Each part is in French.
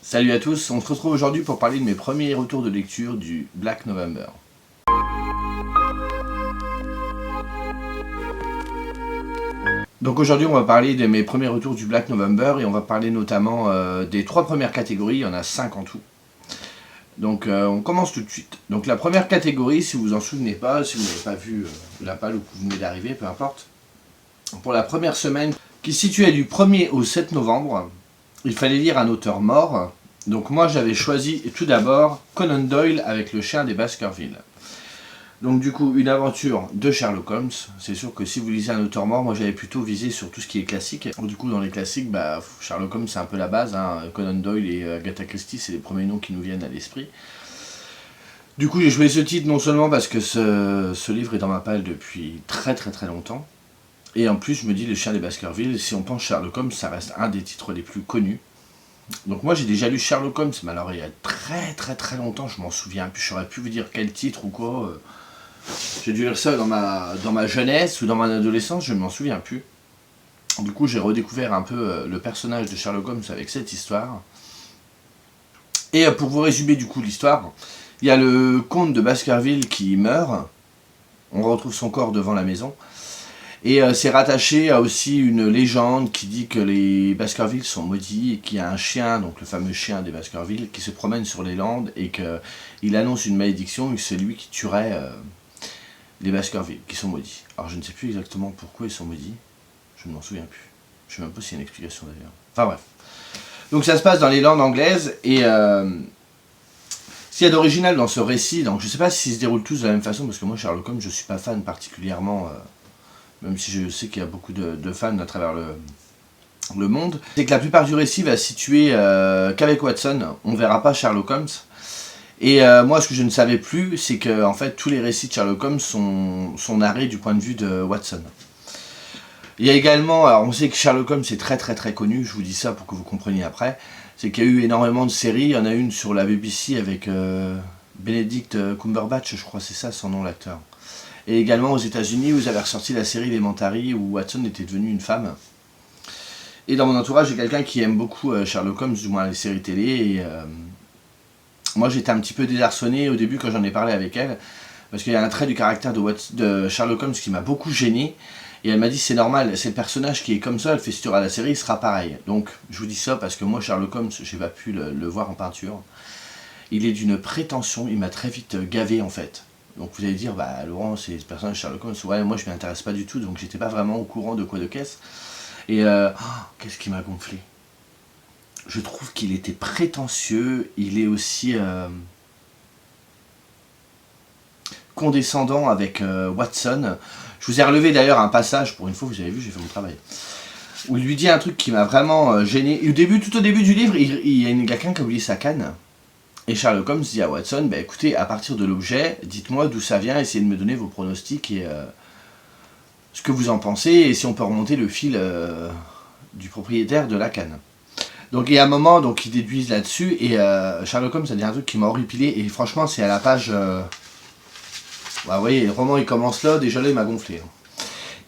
Salut à tous, on se retrouve aujourd'hui pour parler de mes premiers retours de lecture du Black November. Donc aujourd'hui on va parler de mes premiers retours du Black November et on va parler notamment des 3 premières catégories, il y en a 5 en tout. Donc on commence tout de suite. Donc la première catégorie, si vous vous en souvenez pas, si vous n'avez pas vu la palle ou que vous venez d'arriver, peu importe. Pour la première semaine, qui se situait du 1er au 7 novembre, il fallait lire un auteur mort. Donc moi j'avais choisi tout d'abord Conan Doyle avec le chien des Baskerville. Donc du coup une aventure de Sherlock Holmes. C'est sûr que si vous lisez un auteur mort, moi j'avais plutôt visé sur tout ce qui est classique. Du coup dans les classiques, Sherlock Holmes c'est un peu la base, hein. Conan Doyle et Agatha Christie c'est les premiers noms qui nous viennent à l'esprit. Du coup j'ai choisi ce titre non seulement parce que ce livre est dans ma palle depuis très longtemps, et en plus je me dis le chien des Baskerville, si on pense Sherlock Holmes ça reste un des titres les plus connus. Donc moi j'ai déjà lu Sherlock Holmes, mais alors il y a très longtemps, je m'en souviens plus, j'aurais pu vous dire quel titre ou quoi. J'ai dû lire ça dans ma jeunesse ou dans mon adolescence, je ne m'en souviens plus. Du coup j'ai redécouvert un peu le personnage de Sherlock Holmes avec cette histoire. Et pour vous résumer du coup l'histoire, il y a le comte de Baskerville qui meurt, on retrouve son corps devant la maison. Et c'est rattaché à aussi une légende qui dit que les Baskerville sont maudits et qu'il y a un chien, donc le fameux chien des Baskerville, qui se promène sur les landes et qu'il annonce une malédiction et que c'est lui qui tuerait les Baskerville, qui sont maudits. Alors je ne sais plus exactement pourquoi ils sont maudits, je ne m'en souviens plus. Je ne sais même pas s'il y a une explication d'ailleurs. Enfin bref. Donc ça se passe dans les landes anglaises et ce qu'il y a d'original dans ce récit, donc je ne sais pas s'ils se déroulent tous de la même façon, parce que moi Sherlock Holmes je ne suis pas fan particulièrement... même si je sais qu'il y a beaucoup de fans à travers le monde, c'est que la plupart du récit va se situer qu'avec Watson, on ne verra pas Sherlock Holmes. Et moi ce que je ne savais plus, c'est que en fait tous les récits de Sherlock Holmes sont narrés du point de vue de Watson. Il y a également, alors on sait que Sherlock Holmes est très connu, je vous dis ça pour que vous compreniez après, c'est qu'il y a eu énormément de séries, il y en a une sur la BBC avec Benedict Cumberbatch, je crois c'est ça son nom l'acteur. Et également aux États-Unis où ils avaient ressorti la série Elementary où Watson était devenu une femme. Et dans mon entourage, j'ai quelqu'un qui aime beaucoup Sherlock Holmes, du moins les séries télé. Et moi j'étais un petit peu désarçonné au début quand j'en ai parlé avec elle, parce qu'il y a un trait du caractère de Sherlock Holmes qui m'a beaucoup gêné. Et elle m'a dit c'est normal, c'est le personnage qui est comme ça, elle fait si tu auras la série, il sera pareil. Donc je vous dis ça parce que moi Sherlock Holmes, j'ai pas pu le voir en peinture. Il est d'une prétention, il m'a très vite gavé en fait. Donc vous allez dire, Laurent, c'est ce personnage Sherlock Holmes, ouais, moi je m'y intéresse pas du tout, donc j'étais pas vraiment au courant de quoi de caisse. Et qu'est-ce qui m'a gonflé? Je trouve qu'il était prétentieux, il est aussi condescendant avec Watson. Je vous ai relevé d'ailleurs un passage, pour une fois vous avez vu, j'ai fait mon travail, où il lui dit un truc qui m'a vraiment gêné. Et tout au début du livre, il y a quelqu'un qui a oublié sa canne. Et Sherlock Holmes dit à Watson, écoutez, à partir de l'objet, dites-moi d'où ça vient, essayez de me donner vos pronostics et ce que vous en pensez, et si on peut remonter le fil du propriétaire de la canne. Donc il y a un moment, donc ils déduisent là-dessus, et Sherlock Holmes a dit un truc qui m'a horripilé, et franchement c'est à la page... vous voyez, le roman il commence là, déjà là il m'a gonflé.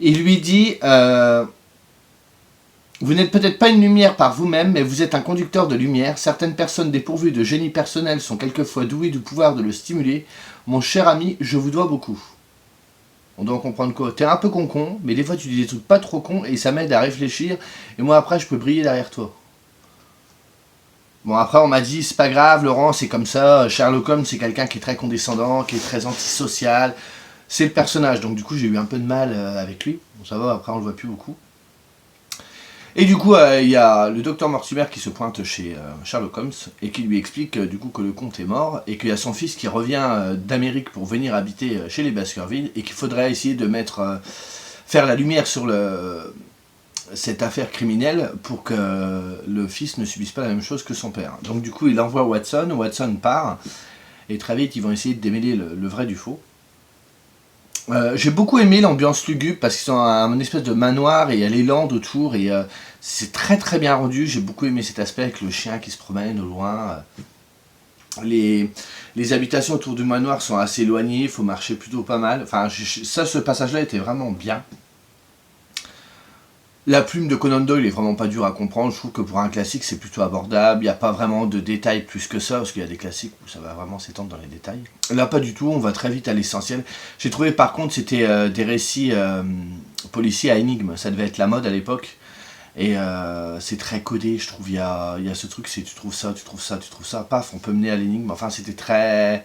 Il lui dit... vous n'êtes peut-être pas une lumière par vous-même, mais vous êtes un conducteur de lumière. Certaines personnes dépourvues de génie personnel sont quelquefois douées du pouvoir de le stimuler. Mon cher ami, je vous dois beaucoup. On doit comprendre quoi? T'es un peu con, mais des fois tu dis des trucs pas trop cons et ça m'aide à réfléchir. Et moi après je peux briller derrière toi. Bon après on m'a dit c'est pas grave Laurent, c'est comme ça. Sherlock Holmes c'est quelqu'un qui est très condescendant, qui est très antisocial. C'est le personnage, donc du coup j'ai eu un peu de mal avec lui. Bon ça va, après on le voit plus beaucoup. Et du coup, il y a le docteur Mortimer qui se pointe chez Sherlock Holmes et qui lui explique du coup que le comte est mort et qu'il y a son fils qui revient d'Amérique pour venir habiter chez les Baskerville et qu'il faudrait essayer de faire la lumière sur cette affaire criminelle pour que le fils ne subisse pas la même chose que son père. Donc du coup, il envoie Watson, Watson part et très vite ils vont essayer de démêler le vrai du faux. J'ai beaucoup aimé l'ambiance lugubre parce qu'ils sont à un espèce de manoir et il y a les landes autour et c'est très bien rendu. J'ai beaucoup aimé cet aspect avec le chien qui se promène au loin. Les habitations autour du manoir sont assez éloignées, il faut marcher plutôt pas mal. Enfin, ce passage-là était vraiment bien. La plume de Conan Doyle est vraiment pas dure à comprendre. Je trouve que pour un classique, c'est plutôt abordable. Il n'y a pas vraiment de détails plus que ça, parce qu'il y a des classiques où ça va vraiment s'étendre dans les détails. Là, pas du tout. On va très vite à l'essentiel. J'ai trouvé, par contre, c'était des récits policiers à énigmes. Ça devait être la mode à l'époque. Et c'est très codé, je trouve. Il y a ce truc, c'est tu trouves ça, tu trouves ça, tu trouves ça. Paf, on peut mener à l'énigme. Enfin, c'était très...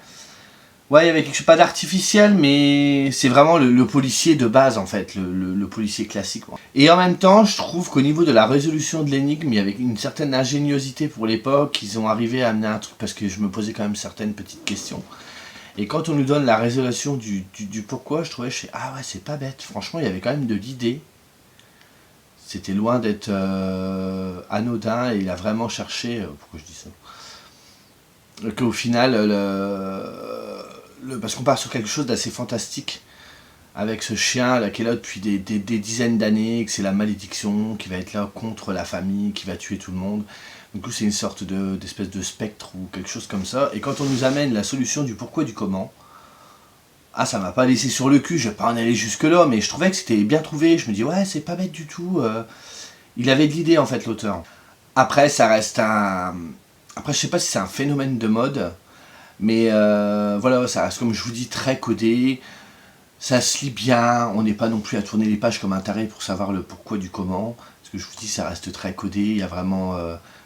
Ouais, il y avait quelque chose, pas d'artificiel, mais c'est vraiment le policier de base, en fait, le policier classique. Et en même temps, je trouve qu'au niveau de la résolution de l'énigme, il y avait une certaine ingéniosité pour l'époque. Ils ont arrivé à amener un truc, parce que je me posais quand même certaines petites questions. Et quand on nous donne la résolution du pourquoi, je trouvais, ah ouais, c'est pas bête. Franchement, il y avait quand même de l'idée. C'était loin d'être anodin, et il a vraiment cherché... pourquoi je dis ça? Qu'au final, parce qu'on part sur quelque chose d'assez fantastique, avec ce chien là, qui est là depuis des dizaines d'années, que c'est la malédiction, qui va être là contre la famille, qui va tuer tout le monde. Du coup, c'est une sorte d'espèce de spectre ou quelque chose comme ça. Et quand on nous amène la solution du pourquoi et du comment, ah, ça m'a pas laissé sur le cul, je vais pas en aller jusque là, mais je trouvais que c'était bien trouvé. Je me dis, ouais, c'est pas bête du tout. Il avait de l'idée, en fait, l'auteur. Après, ça reste un... Après, je sais pas si c'est un phénomène de mode, mais voilà, ça reste, comme je vous dis, très codé. Ça se lit bien, on n'est pas non plus à tourner les pages comme un taré pour savoir le pourquoi du comment. Parce que je vous dis, ça reste très codé, il y a vraiment...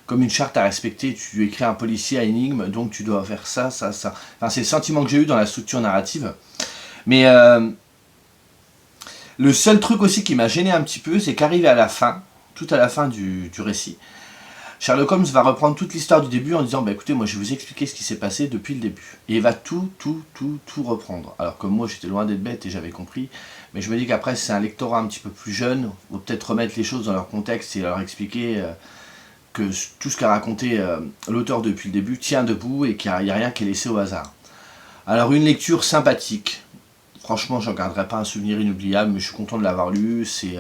comme une charte à respecter, tu écris un policier à énigme, donc tu dois faire ça, ça, ça. Enfin, c'est le sentiment que j'ai eu dans la structure narrative. Mais le seul truc aussi qui m'a gêné un petit peu, c'est qu'arrivé à la fin, tout à la fin du récit, Sherlock Holmes va reprendre toute l'histoire du début en disant bah écoutez, moi je vais vous expliquer ce qui s'est passé depuis le début. Et il va tout reprendre. Alors que moi j'étais loin d'être bête et j'avais compris. Mais je me dis qu'après c'est un lectorat un petit peu plus jeune. Il faut peut-être remettre les choses dans leur contexte et leur expliquer que tout ce qu'a raconté l'auteur depuis le début tient debout et qu'il n'y a rien qui est laissé au hasard. Alors une lecture sympathique. Franchement, j'en garderai pas un souvenir inoubliable, mais je suis content de l'avoir lu. C'est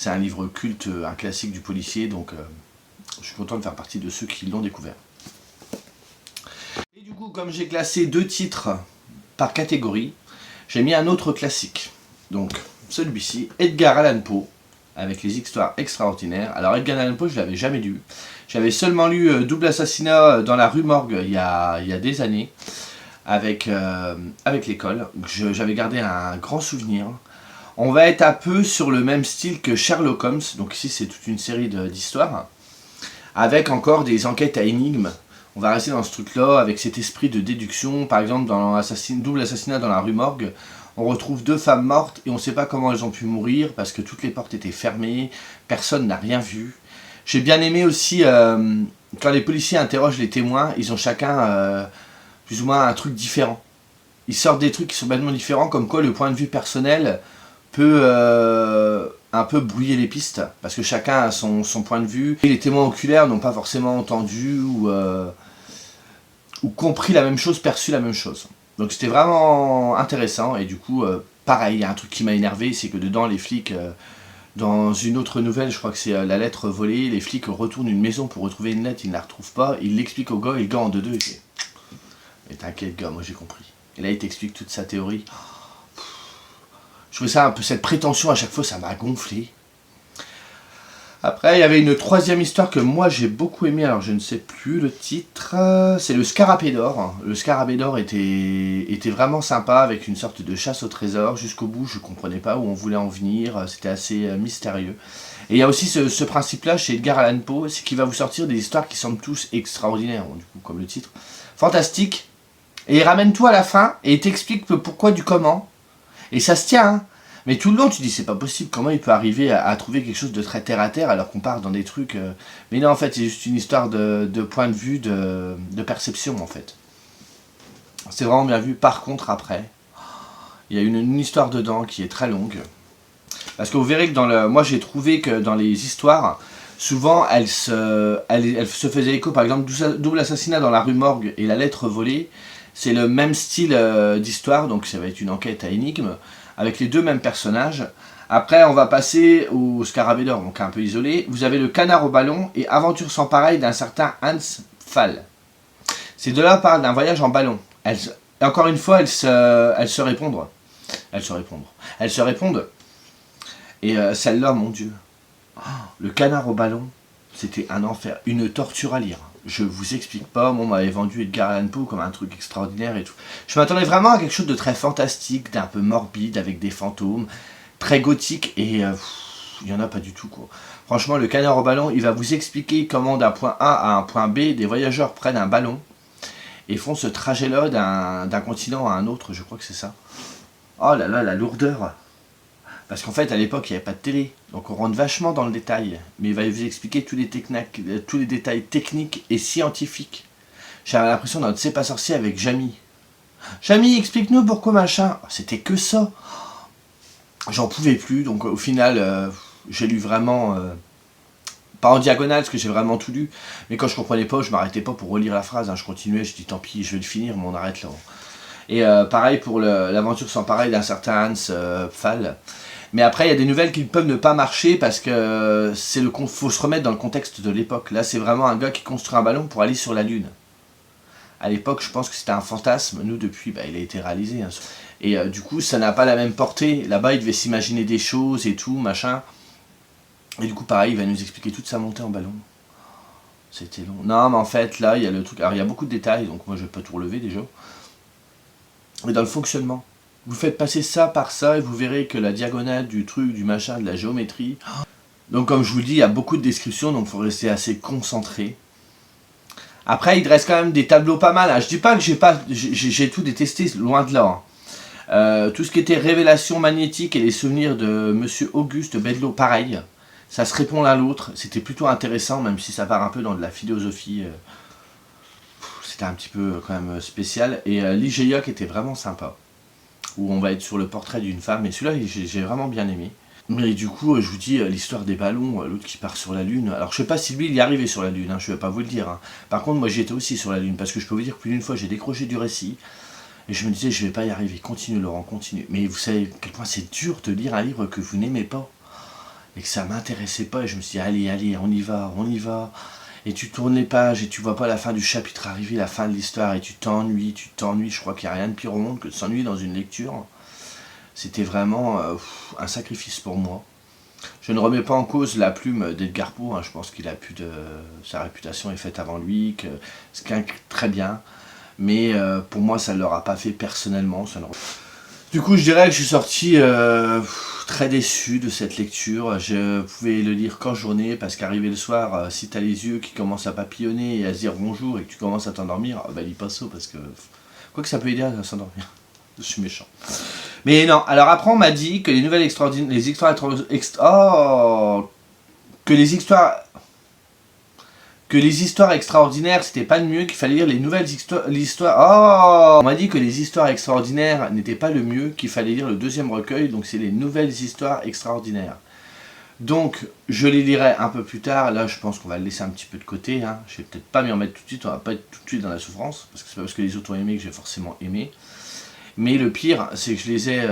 un livre culte, un classique du policier, donc je suis content de faire partie de ceux qui l'ont découvert. Et du coup, comme j'ai classé 2 titres par catégorie, j'ai mis un autre classique. Donc, celui-ci, Edgar Allan Poe, avec les histoires extraordinaires. Alors, Edgar Allan Poe, je ne l'avais jamais lu. J'avais seulement lu Double Assassinat dans la rue Morgue il y a des années, avec l'école. J'avais gardé un grand souvenir. On va être un peu sur le même style que Sherlock Holmes. Donc ici, c'est toute une série d'histoires, avec encore des enquêtes à énigmes. On va rester dans ce truc-là, avec cet esprit de déduction. Par exemple, dans Double Assassinat dans la rue Morgue, on retrouve 2 femmes mortes et on ne sait pas comment elles ont pu mourir parce que toutes les portes étaient fermées, personne n'a rien vu. J'ai bien aimé aussi, quand les policiers interrogent les témoins, ils ont chacun plus ou moins un truc différent. Ils sortent des trucs qui sont complètement différents, comme quoi le point de vue personnel peut un peu brouiller les pistes, parce que chacun a son point de vue. Et les témoins oculaires n'ont pas forcément entendu ou compris la même chose, perçu la même chose. Donc c'était vraiment intéressant, et du coup, pareil, il y a un truc qui m'a énervé, c'est que dedans, les flics, dans une autre nouvelle, je crois que c'est la lettre volée, les flics retournent une maison pour retrouver une lettre, ils ne la retrouvent pas, ils l'expliquent au gars, et le gars en 2-2, il fait « Mais t'inquiète gars, moi j'ai compris ». Et là, il t'explique toute sa théorie. Je trouvais ça un peu, cette prétention à chaque fois, ça m'a gonflé. Après, il y avait une 3e histoire que moi j'ai beaucoup aimé, alors je ne sais plus le titre. C'est le Scarabée d'or. Le Scarabée d'or était vraiment sympa, avec une sorte de chasse au trésor. Jusqu'au bout, je ne comprenais pas où on voulait en venir. C'était assez mystérieux. Et il y a aussi ce principe-là chez Edgar Allan Poe, c'est qu'il va vous sortir des histoires qui semblent tous extraordinaires, du coup, comme le titre. Fantastique. Et il ramène tout à la fin, et il t'explique le pourquoi du comment. Et ça se tient, hein. Mais tout le long, tu dis, c'est pas possible, comment il peut arriver à trouver quelque chose de très terre-à-terre alors qu'on part dans des trucs... Mais non, en fait, c'est juste une histoire de point de vue, de perception, en fait. C'est vraiment bien vu. Par contre, après, il y a une histoire dedans qui est très longue. Parce que vous verrez que moi, j'ai trouvé que dans les histoires, souvent, elles se faisaient écho. Par exemple, Double Assassinat dans la rue Morgue et La lettre volée, c'est le même style d'histoire, donc ça va être une enquête à énigme, avec les 2 mêmes personnages. Après, on va passer au Scarabée d'or, donc un peu isolé. Vous avez le Canard au ballon et Aventure sans pareil d'un certain Hans Pfaall. Ces 2-là parlent d'un voyage en ballon. Et encore une fois, elles se répondent. Et celle-là, mon Dieu. Le Canard au ballon, c'était un enfer, une torture à lire. Je vous explique pas, moi on m'avait vendu Edgar Allan Poe comme un truc extraordinaire et tout. Je m'attendais vraiment à quelque chose de très fantastique, d'un peu morbide, avec des fantômes, très gothique, et il y en a pas du tout quoi. Franchement, le Canard au ballon, il va vous expliquer comment d'un point A à un point B, des voyageurs prennent un ballon et font ce trajet-là d'un continent à un autre, je crois que c'est ça. Oh là là, la lourdeur. Parce qu'en fait, à l'époque, il n'y avait pas de télé. Donc on rentre vachement dans le détail. Mais il va vous expliquer tous les détails techniques et scientifiques. J'avais l'impression d'être C'est pas sorcier avec Jamie. Jamie, explique-nous pourquoi machin. C'était que ça. J'en pouvais plus. Donc au final, j'ai lu vraiment... pas en diagonale, parce que j'ai vraiment tout lu. Mais quand je comprenais pas, je m'arrêtais pas pour relire la phrase. Hein. Je continuais, je dis tant pis, je vais le finir, mais on arrête là. Et pareil pour l'aventure sans pareil d'un certain Hans Pfaall. Mais après, il y a des nouvelles qui peuvent ne pas marcher parce que faut se remettre dans le contexte de l'époque. Là, c'est vraiment un gars qui construit un ballon pour aller sur la Lune. À l'époque, je pense que c'était un fantasme. Nous, depuis, il a été réalisé. Hein. Et du coup, ça n'a pas la même portée. Là-bas, il devait s'imaginer des choses et tout, machin. Et du coup, pareil, il va nous expliquer toute sa montée en ballon. C'était long. Non, mais en fait, là, il y a le truc. Alors, il y a beaucoup de détails, donc moi, je vais pas tout relever déjà. Et dans le fonctionnement. Vous faites passer ça par ça et vous verrez que la diagonale du truc, du machin, de la géométrie. Donc comme je vous le dis, il y a beaucoup de descriptions, donc il faut rester assez concentré. Après, il reste quand même des tableaux pas mal. Hein. Je dis pas que j'ai tout détesté, loin de là. Hein. Tout ce qui était révélation magnétique et les souvenirs de Monsieur Auguste Bedlo, pareil. Ça se répond l'un à l'autre. C'était plutôt intéressant, même si ça part un peu dans de la philosophie. C'était un petit peu quand même spécial. Et l'IGIOC était vraiment sympa. Où on va être sur le portrait d'une femme, et celui-là j'ai vraiment bien aimé. Mais du coup, je vous dis, l'histoire des ballons, l'autre qui part sur la Lune, alors je sais pas si lui il y est arrivé sur la Lune, hein, je vais pas vous le dire. Hein. Par contre, moi j'étais aussi sur la Lune, parce que je peux vous dire que plus d'une fois j'ai décroché du récit, et je me disais, je vais pas y arriver, continue Laurent, continue. Mais vous savez à quel point c'est dur de lire un livre que vous n'aimez pas, et que ça m'intéressait pas, et je me suis dit, allez, on y va, on y va. Et tu tournes les pages et tu vois pas la fin du chapitre arriver, la fin de l'histoire, et tu t'ennuies. Je crois qu'il n'y a rien de pire au monde que de s'ennuyer dans une lecture. C'était vraiment un sacrifice pour moi. Je ne remets pas en cause la plume d'Edgar Poe, hein. Je pense qu'il a plus de... Sa réputation est faite avant lui, que c'est quelqu'un très bien. Mais pour moi, ça ne l'aura pas fait personnellement. Du coup, je dirais que je suis sorti très déçu de cette lecture. Je pouvais le lire qu'en journée, parce qu'arrivé le soir, si tu as les yeux qui commencent à papillonner et à se dire bonjour et que tu commences à t'endormir, lis pas ça, parce que... Quoi que ça peut aider à s'endormir. Je suis méchant. Mais non, alors après on m'a dit que les nouvelles extraordinaires... Que les histoires extraordinaires, c'était pas le mieux, qu'il fallait lire les nouvelles histoires... On m'a dit que les histoires extraordinaires n'étaient pas le mieux, qu'il fallait lire le deuxième recueil, donc c'est les nouvelles histoires extraordinaires. Donc, je les lirai un peu plus tard. Là, je pense qu'on va le laisser un petit peu de côté. Hein. Je vais peut-être pas m'y remettre tout de suite, on va pas être tout de suite dans la souffrance, parce que c'est pas parce que les autres ont aimé que j'ai forcément aimé. Mais le pire, c'est que je les ai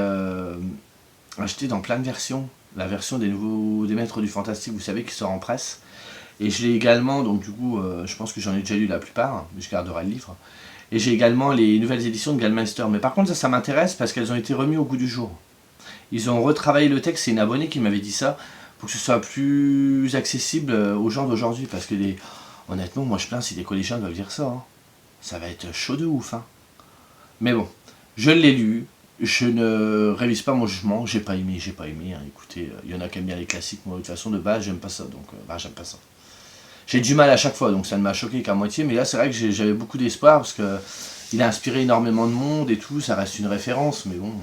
achetés dans plein de versions. La version des Maîtres du Fantastique, vous savez, qui sort en presse. Et je l'ai également, donc du coup, je pense que j'en ai déjà lu la plupart, mais je garderai le livre. Et j'ai également les nouvelles éditions de Gallmeister. Mais par contre, ça m'intéresse parce qu'elles ont été remises au goût du jour. Ils ont retravaillé le texte, c'est une abonnée qui m'avait dit ça, pour que ce soit plus accessible aux gens d'aujourd'hui. Parce que, honnêtement, moi je plains si des collégiens doivent lire ça. Hein. Ça va être chaud de ouf. Hein. Mais bon, je l'ai lu. Je ne révise pas mon jugement. J'ai pas aimé. Hein. Écoutez, il y en a qui aiment bien les classiques. Moi, de toute façon, de base, j'aime pas ça. Donc, j'aime pas ça. J'ai du mal à chaque fois, donc ça ne m'a choqué qu'à moitié. Mais là, c'est vrai que j'avais beaucoup d'espoir parce que il a inspiré énormément de monde et tout. Ça reste une référence, mais bon.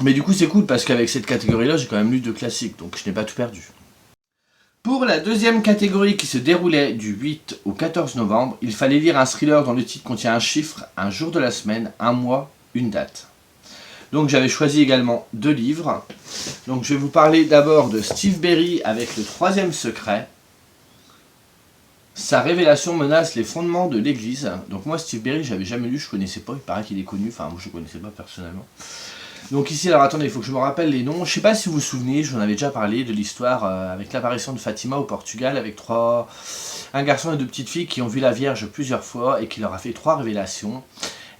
Mais du coup, c'est cool parce qu'avec cette catégorie-là, j'ai quand même lu 2 classiques, donc je n'ai pas tout perdu. Pour la deuxième catégorie qui se déroulait du 8 au 14 novembre, il fallait lire un thriller dont le titre contient un chiffre, un jour de la semaine, un mois, une date. Donc j'avais choisi également 2 livres. Donc je vais vous parler d'abord de Steve Berry avec Le Troisième Secret. Sa révélation menace les fondements de l'église. Donc moi Steve Berry, j'avais jamais lu, je connaissais pas, il paraît qu'il est connu, enfin moi je connaissais pas personnellement. Donc ici, alors attendez, il faut que je me rappelle les noms. Je sais pas si vous vous souvenez, je vous en avais déjà parlé de l'histoire avec l'apparition de Fatima au Portugal, avec un garçon et 2 petites filles qui ont vu la Vierge plusieurs fois et qui leur a fait 3 révélations.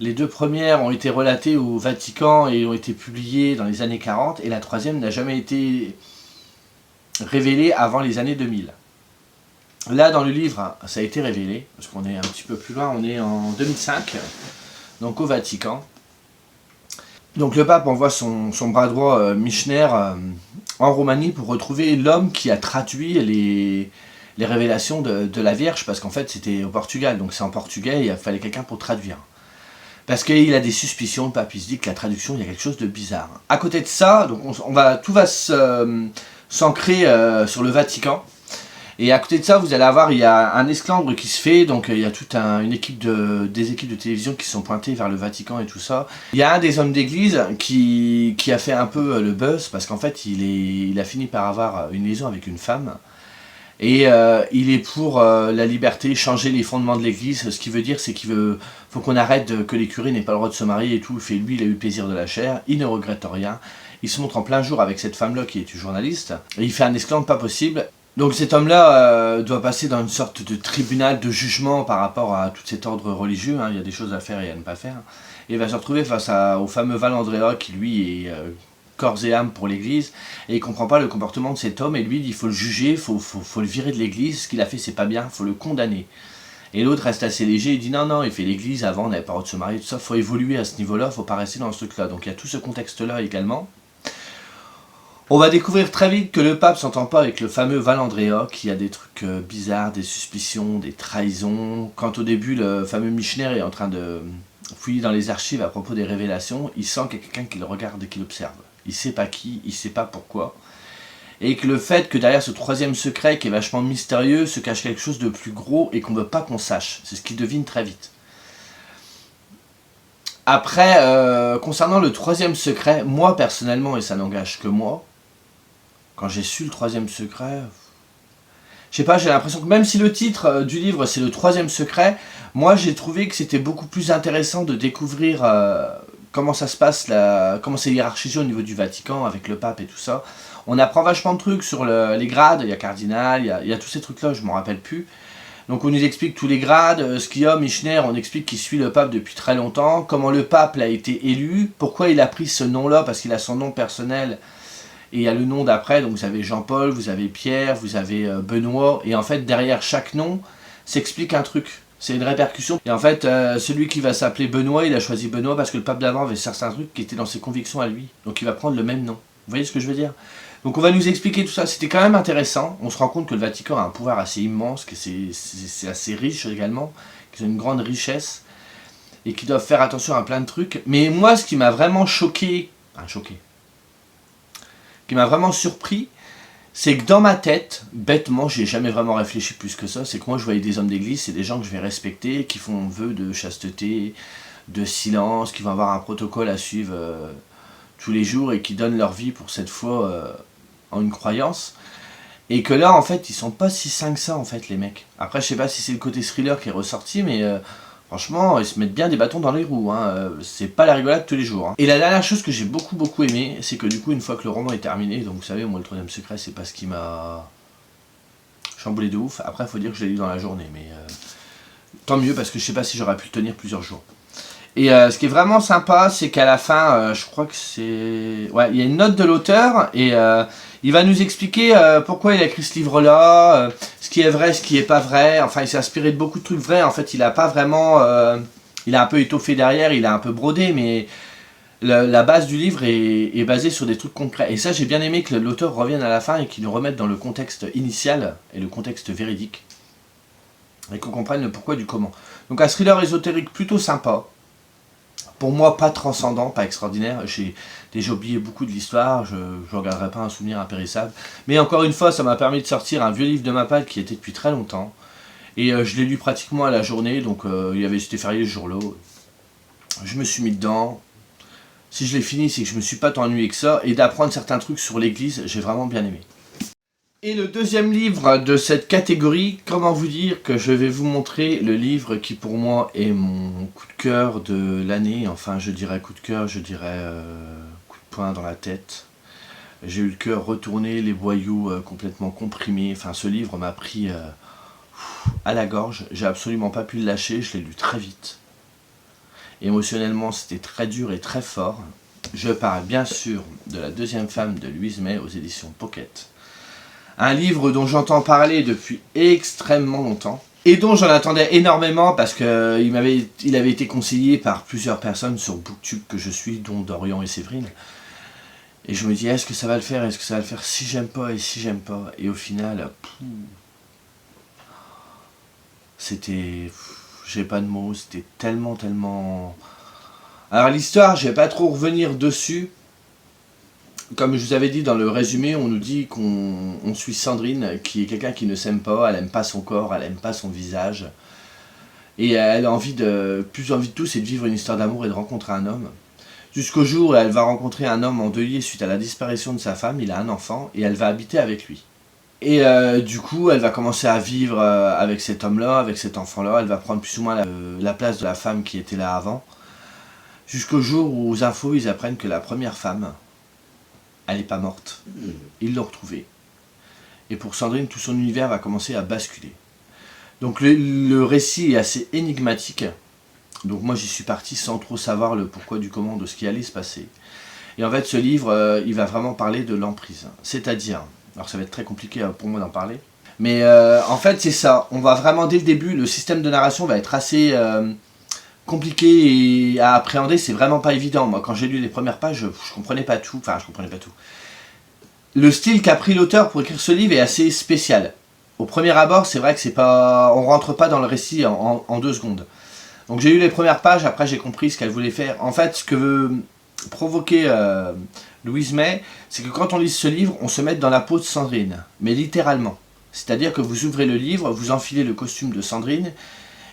Les 2 premières ont été relatées au Vatican et ont été publiées dans les années 40, et la 3e n'a jamais été révélé avant les années 2000. Là, dans le livre, ça a été révélé, parce qu'on est un petit peu plus loin, on est en 2005, donc au Vatican. Donc le pape envoie son bras droit missionnaire en Roumanie pour retrouver l'homme qui a traduit les révélations de la Vierge, parce qu'en fait c'était au Portugal, donc c'est en portugais, il fallait quelqu'un pour traduire. Parce qu'il a des suspicions, le pape il se dit que la traduction, il y a quelque chose de bizarre. À côté de ça, donc tout va s'ancrer sur le Vatican. Et à côté de ça, vous allez avoir, il y a un esclandre qui se fait, donc il y a toute des équipes de télévision qui sont pointées vers le Vatican et tout ça. Il y a un des hommes d'église qui a fait un peu le buzz, parce qu'en fait, il a fini par avoir une liaison avec une femme. Et il est pour la liberté, changer les fondements de l'église, ce qui veut dire, c'est faut qu'on arrête que les curés n'aient pas le droit de se marier et tout. Lui, il a eu le plaisir de la chair, il ne regrette rien. Il se montre en plein jour avec cette femme-là qui est une journaliste, et il fait un esclandre pas possible. Donc cet homme-là doit passer dans une sorte de tribunal de jugement par rapport à tout cet ordre religieux, hein. Il y a des choses à faire et à ne pas faire. Et il va se retrouver face au fameux Valandréa qui lui est corps et âme pour l'église, et il comprend pas le comportement de cet homme, et lui il dit il faut le juger, il faut le virer de l'église, ce qu'il a fait c'est pas bien, il faut le condamner. Et l'autre reste assez léger, il dit non, il fait l'église, avant on n'avait pas le droit de se marier, tout ça, il faut évoluer à ce niveau-là, il ne faut pas rester dans ce truc-là. Donc il y a tout ce contexte-là également. On va découvrir très vite que le pape s'entend pas avec le fameux Valandréa, qui a des trucs bizarres, des suspicions, des trahisons. Quand au début le fameux missionnaire est en train de fouiller dans les archives à propos des révélations, il sent qu'il y a quelqu'un qui le regarde et qui l'observe. Il sait pas qui, il sait pas pourquoi. Et que le fait que derrière ce troisième secret qui est vachement mystérieux se cache quelque chose de plus gros et qu'on ne veut pas qu'on sache. C'est ce qu'il devine très vite. Après, concernant le troisième secret, moi personnellement, et ça n'engage que moi, quand j'ai su le troisième secret, je sais pas, j'ai l'impression que même si le titre du livre c'est le troisième secret, moi j'ai trouvé que c'était beaucoup plus intéressant de découvrir comment ça se passe, comment c'est hiérarchisé au niveau du Vatican avec le pape et tout ça. On apprend vachement de trucs sur les grades, il y a cardinal, il y a tous ces trucs là, je m'en rappelle plus. Donc on nous explique tous les grades, ce qu'il y a, missionnaire, on explique qu'il suit le pape depuis très longtemps, comment le pape a été élu, pourquoi il a pris ce nom-là, parce qu'il a son nom personnel, et il y a le nom d'après, donc vous avez Jean-Paul, vous avez Pierre, vous avez Benoît, et en fait derrière chaque nom s'explique un truc, c'est une répercussion. Et en fait celui qui va s'appeler Benoît, il a choisi Benoît parce que le pape d'avant avait certains trucs qui étaient dans ses convictions à lui, donc il va prendre le même nom. Vous voyez ce que je veux dire? Donc on va nous expliquer tout ça, c'était quand même intéressant, on se rend compte que le Vatican a un pouvoir assez immense, que c'est assez riche également, qu'ils ont une grande richesse, et qu'ils doivent faire attention à plein de trucs. Mais moi ce qui m'a vraiment choqué, qui m'a vraiment surpris, c'est que dans ma tête, bêtement, j'y ai jamais vraiment réfléchi plus que ça, c'est que moi je voyais des hommes d'église, c'est des gens que je vais respecter, qui font vœu de chasteté, de silence, qui vont avoir un protocole à suivre tous les jours et qui donnent leur vie pour cette foi en une croyance. Et que là, en fait, ils sont pas si sains que ça, en fait, les mecs. Après, je sais pas si c'est le côté thriller qui est ressorti, mais franchement, ils se mettent bien des bâtons dans les roues. Hein. C'est pas la rigolade tous les jours. Hein. Et la dernière chose que j'ai beaucoup aimé, c'est que du coup, une fois que le roman est terminé, donc vous savez, moi, le troisième secret, c'est pas ce qui m'a chamboulé de ouf. Après, il faut dire que je l'ai lu dans la journée, mais tant mieux, parce que je sais pas si j'aurais pu le tenir plusieurs jours. Et ce qui est vraiment sympa, c'est qu'à la fin, je crois que c'est... Ouais, il y a une note de l'auteur, et il va nous expliquer pourquoi il a écrit ce livre-là, ce qui est vrai, ce qui est pas vrai. Enfin, il s'est inspiré de beaucoup de trucs vrais. En fait, il a pas vraiment... il a un peu étoffé derrière, il a un peu brodé, mais la base du livre est basée sur des trucs concrets. Et ça, j'ai bien aimé que l'auteur revienne à la fin et qu'il nous remette dans le contexte initial et le contexte véridique. Et qu'on comprenne le pourquoi du comment. Donc un thriller ésotérique plutôt sympa. Pour moi, pas transcendant, pas extraordinaire. J'ai déjà oublié beaucoup de l'histoire, je ne regarderai pas un souvenir impérissable. Mais encore une fois, ça m'a permis de sortir un vieux livre de ma part qui était depuis très longtemps. Et je l'ai lu pratiquement à la journée, donc c'était férié ce jour-là. Je me suis mis dedans. Si je l'ai fini, c'est que je me suis pas tant ennuyé que ça. Et d'apprendre certains trucs sur l'église, j'ai vraiment bien aimé. Et le deuxième livre de cette catégorie, comment vous dire que je vais vous montrer le livre qui pour moi est mon coup de cœur de l'année. Enfin, je dirais coup de cœur, je dirais coup de poing dans la tête. J'ai eu le cœur retourné, les boyaux complètement comprimés. Enfin, ce livre m'a pris à la gorge. J'ai absolument pas pu le lâcher, je l'ai lu très vite. Émotionnellement, c'était très dur et très fort. Je parle bien sûr de La deuxième femme de Louise May aux éditions Pocket. Un livre dont j'entends parler depuis extrêmement longtemps. Et dont j'en attendais énormément parce qu'il avait été conseillé par plusieurs personnes sur Booktube que je suis, dont Dorian et Séverine. Et je me dis, est-ce que ça va le faire? Est-ce que ça va le faire si j'aime pas et si j'aime pas? Et au final, c'était... j'ai pas de mots, c'était tellement... Alors l'histoire, je vais pas trop revenir dessus. Comme je vous avais dit dans le résumé, on nous dit qu'on suit Sandrine, qui est quelqu'un qui ne s'aime pas, elle aime pas son corps, elle aime pas son visage. Et elle a plus envie de tout, c'est de vivre une histoire d'amour et de rencontrer un homme. Jusqu'au jour où elle va rencontrer un homme endeuillé suite à la disparition de sa femme, il a un enfant, et elle va habiter avec lui. Et du coup, elle va commencer à vivre avec cet homme-là, avec cet enfant-là, elle va prendre plus ou moins la place de la femme qui était là avant. Jusqu'au jour où aux infos, ils apprennent que la première femme, elle n'est pas morte. Ils l'ont retrouvée. Et pour Sandrine, tout son univers va commencer à basculer. Donc le récit est assez énigmatique. Donc moi j'y suis parti sans trop savoir le pourquoi du comment de ce qui allait se passer. Et en fait ce livre, il va vraiment parler de l'emprise. C'est-à-dire, alors ça va être très compliqué pour moi d'en parler, mais en fait c'est ça. On va vraiment dès le début, le système de narration va être assez... compliqué à appréhender, c'est vraiment pas évident. Moi, quand j'ai lu les premières pages, je comprenais pas tout. Enfin, je comprenais pas tout. Le style qu'a pris l'auteur pour écrire ce livre est assez spécial. Au premier abord, c'est vrai que c'est pas, on rentre pas dans le récit en 2 secondes. Donc j'ai lu les premières pages, après j'ai compris ce qu'elle voulait faire. En fait, ce que veut provoquer Louise May, c'est que quand on lit ce livre, on se met dans la peau de Sandrine, mais littéralement. C'est-à-dire que vous ouvrez le livre, vous enfilez le costume de Sandrine,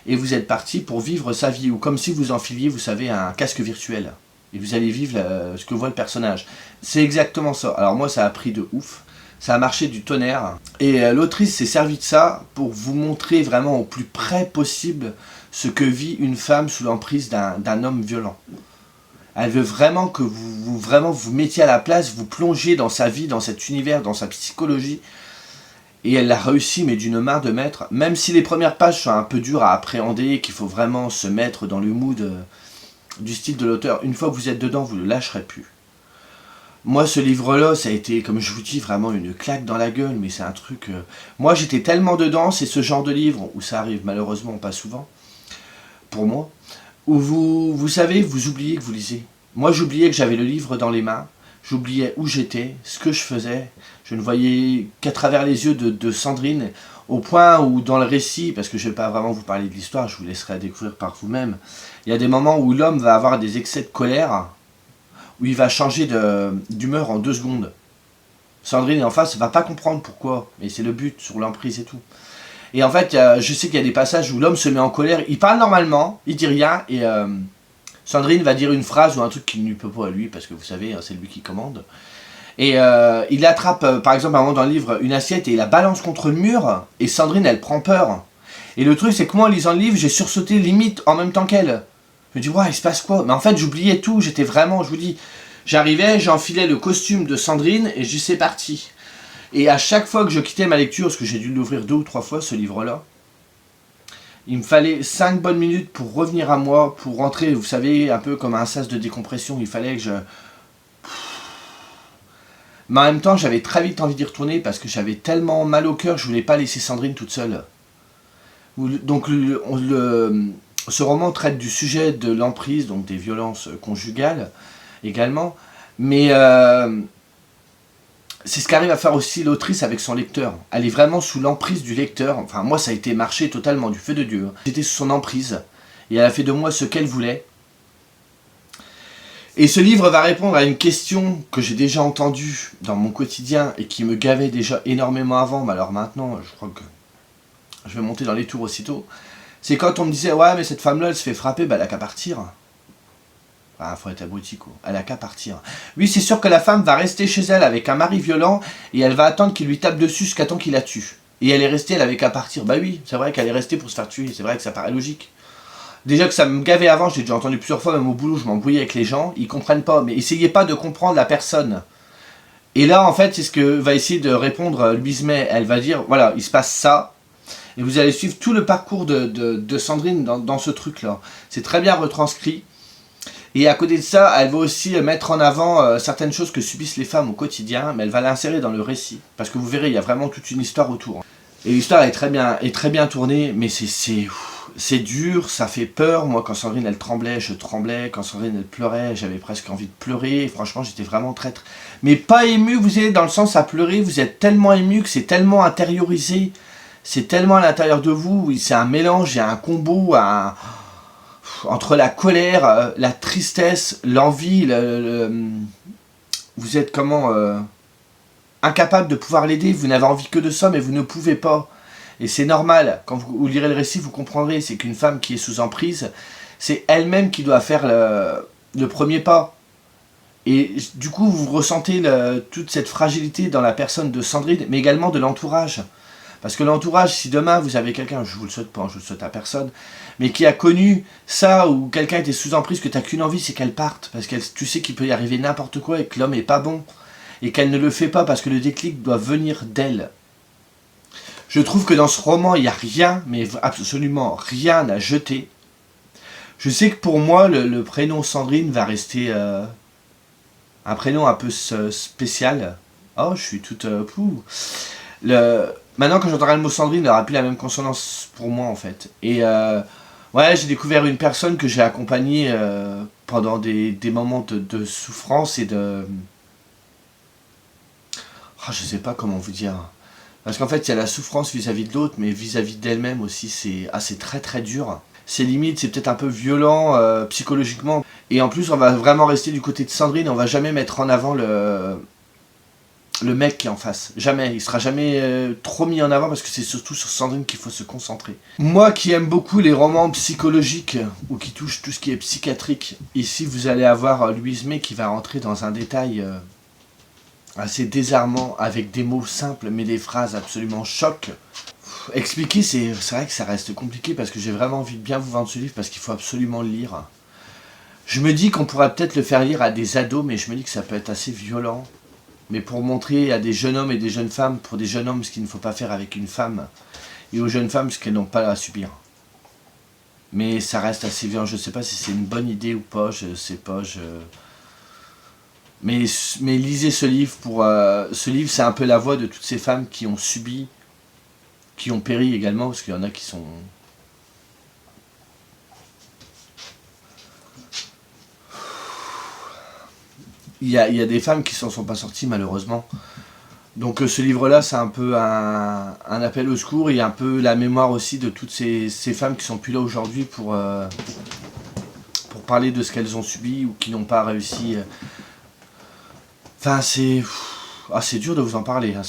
et vous êtes parti pour vivre sa vie, ou comme si vous enfiliez, vous savez, un casque virtuel. Et vous allez vivre ce que voit le personnage. C'est exactement ça. Alors moi, ça a pris de ouf. Ça a marché du tonnerre. Et l'autrice s'est servie de ça pour vous montrer vraiment au plus près possible ce que vit une femme sous l'emprise d'un homme violent. Elle veut vraiment que vous mettiez à la place, vous plongiez dans sa vie, dans cet univers, dans sa psychologie. Et elle l'a réussi, mais d'une main de maître. Même si les premières pages sont un peu dures à appréhender, qu'il faut vraiment se mettre dans le mood du style de l'auteur, une fois que vous êtes dedans, vous ne le lâcherez plus. Moi, ce livre-là, ça a été, comme je vous dis, vraiment une claque dans la gueule, mais c'est un truc... Moi, j'étais tellement dedans, c'est ce genre de livre, où ça arrive malheureusement pas souvent, pour moi, où vous savez, vous oubliez que vous lisez. Moi, j'oubliais que j'avais le livre dans les mains, j'oubliais où j'étais, ce que je faisais. Je ne voyais qu'à travers les yeux de Sandrine, au point où dans le récit, parce que je ne vais pas vraiment vous parler de l'histoire, je vous laisserai la découvrir par vous-même, il y a des moments où l'homme va avoir des excès de colère, où il va changer d'humeur en 2 secondes. Sandrine en face ne va pas comprendre pourquoi, mais c'est le but, sur l'emprise et tout. Et en fait, je sais qu'il y a des passages où l'homme se met en colère, il parle normalement, il dit rien, et Sandrine va dire une phrase ou un truc qui ne lui peut pas à lui, parce que vous savez, c'est lui qui commande. Et il attrape, par exemple, à un moment dans le livre, une assiette et il la balance contre le mur, et Sandrine, elle prend peur. Et le truc, c'est que moi, en lisant le livre, j'ai sursauté limite en même temps qu'elle. Je me dis, ouais, il se passe quoi? Mais en fait, j'oubliais tout, j'étais vraiment, je vous dis, j'arrivais, j'enfilais le costume de Sandrine, et je dis, c'est parti. Et à chaque fois que je quittais ma lecture, parce que j'ai dû l'ouvrir 2 ou 3 fois, ce livre-là, il me fallait 5 bonnes minutes pour revenir à moi, pour rentrer, vous savez, un peu comme un sas de décompression, il fallait que je... Mais en même temps, j'avais très vite envie d'y retourner parce que j'avais tellement mal au cœur, je voulais pas laisser Sandrine toute seule. Donc ce roman traite du sujet de l'emprise, donc des violences conjugales également, mais c'est ce qu'arrive à faire aussi l'autrice avec son lecteur. Elle est vraiment sous l'emprise du lecteur. Enfin, moi, ça a été marché totalement, du feu de Dieu. J'étais sous son emprise et elle a fait de moi ce qu'elle voulait. Et ce livre va répondre à une question que j'ai déjà entendue dans mon quotidien et qui me gavait déjà énormément avant, mais alors maintenant, je crois que je vais monter dans les tours aussitôt. C'est quand on me disait, ouais, mais cette femme-là, elle se fait frapper, bah elle a qu'à partir. Ah, faut être abruti, quoi. Elle a qu'à partir. Oui, c'est sûr que la femme va rester chez elle avec un mari violent et elle va attendre qu'il lui tape dessus jusqu'à temps qu'il la tue. Et elle est restée, elle avait qu'à partir. Bah oui, c'est vrai qu'elle est restée pour se faire tuer, c'est vrai que ça paraît logique. Déjà que ça me gavait avant, j'ai déjà entendu plusieurs fois, même au boulot, je m'embrouillais avec les gens, ils comprennent pas, mais essayez pas de comprendre la personne. Et là, en fait, c'est ce que va essayer de répondre Louise May. Elle va dire, voilà, il se passe ça, et vous allez suivre tout le parcours de Sandrine dans ce truc-là. C'est très bien retranscrit. Et à côté de ça, elle va aussi mettre en avant certaines choses que subissent les femmes au quotidien, mais elle va l'insérer dans le récit. Parce que vous verrez, il y a vraiment toute une histoire autour. Et l'histoire est très bien tournée, mais c'est dur, ça fait peur. Moi, quand Sandrine, elle tremblait, je tremblais. Quand Sandrine, elle pleurait, j'avais presque envie de pleurer. Et franchement, j'étais vraiment traître. Mais pas ému, vous êtes dans le sens à pleurer. Vous êtes tellement ému que c'est tellement intériorisé. C'est tellement à l'intérieur de vous. C'est un mélange, il y a un combo entre la colère, la tristesse, l'envie. Vous êtes comment incapable de pouvoir l'aider. Vous n'avez envie que de ça, mais vous ne pouvez pas. Et c'est normal, quand vous lirez le récit, vous comprendrez, c'est qu'une femme qui est sous emprise, c'est elle-même qui doit faire le premier pas. Et du coup, vous ressentez toute cette fragilité dans la personne de Sandrine, mais également de l'entourage. Parce que l'entourage, si demain vous avez quelqu'un, je vous le souhaite pas, je le souhaite à personne, mais qui a connu ça, ou quelqu'un était sous emprise, que tu n'as qu'une envie, c'est qu'elle parte. Parce que tu sais qu'il peut y arriver n'importe quoi et que l'homme est pas bon. Et qu'elle ne le fait pas parce que le déclic doit venir d'elle. Je trouve que dans ce roman, il n'y a rien, mais absolument rien à jeter. Je sais que pour moi, le prénom Sandrine va rester un prénom un peu spécial. Oh, je suis toute... Maintenant, quand j'entendrai le mot Sandrine, il n'aura plus la même consonance pour moi, en fait. Et ouais, j'ai découvert une personne que j'ai accompagnée pendant des moments de souffrance et de... Oh, je sais pas comment vous dire. Parce qu'en fait, il y a la souffrance vis-à-vis de l'autre, mais vis-à-vis d'elle-même aussi, c'est très très dur. C'est limite, c'est peut-être un peu violent psychologiquement. Et en plus, on va vraiment rester du côté de Sandrine, on va jamais mettre en avant le mec qui est en face. Jamais. Il sera jamais trop mis en avant parce que c'est surtout sur Sandrine qu'il faut se concentrer. Moi qui aime beaucoup les romans psychologiques ou qui touchent tout ce qui est psychiatrique, ici vous allez avoir Louise May qui va rentrer dans un détail... assez désarmant, avec des mots simples, mais des phrases absolument chocs. Expliquer, c'est vrai que ça reste compliqué, parce que j'ai vraiment envie de bien vous vendre ce livre, parce qu'il faut absolument le lire. Je me dis qu'on pourrait peut-être le faire lire à des ados, mais je me dis que ça peut être assez violent. Mais pour montrer à des jeunes hommes et des jeunes femmes, pour des jeunes hommes, ce qu'il ne faut pas faire avec une femme, et aux jeunes femmes, ce qu'elles n'ont pas à subir. Mais ça reste assez violent, je ne sais pas si c'est une bonne idée ou pas, je sais pas, Mais lisez ce livre ce livre, c'est un peu la voix de toutes ces femmes qui ont subi, qui ont péri également, parce qu'il y en a qui sont... Il y a des femmes qui s'en sont pas sorties, malheureusement. Donc ce livre-là, c'est un peu un appel au secours, et un peu la mémoire aussi de toutes ces femmes qui sont plus là aujourd'hui pour parler de ce qu'elles ont subi, ou qui n'ont pas réussi... Enfin, c'est dur de vous en parler. Hein,